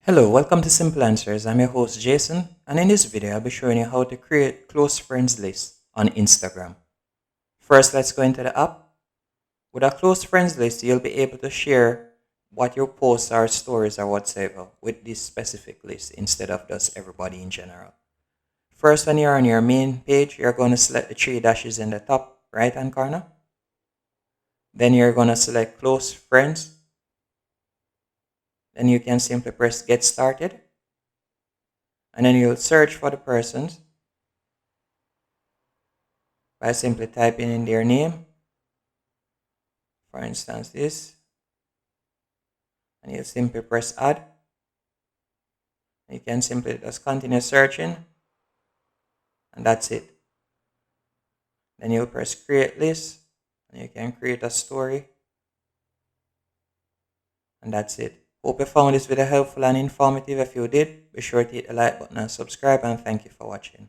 Hello, welcome to Simple Answers. I'm your host Jason, and in this video I'll be showing you how to create close friends list on Instagram. First, let's go into the app. With a close friends list, you'll be able to share what your posts or stories or whatsoever with this specific list instead of just everybody in general. First, when you're on your main page, you're going to select the three dashes in the top right hand corner. Then you're going to select close friends. Then you can simply press get started. And then you'll search for the persons by simply typing in their name. For instance, this. And you'll simply press add. You can simply just continue searching. And that's it. Then you'll press create list. And you can create a story. And that's it. Hope you found this video helpful and informative. If you did, be sure to hit the like button and subscribe. And thank you for watching.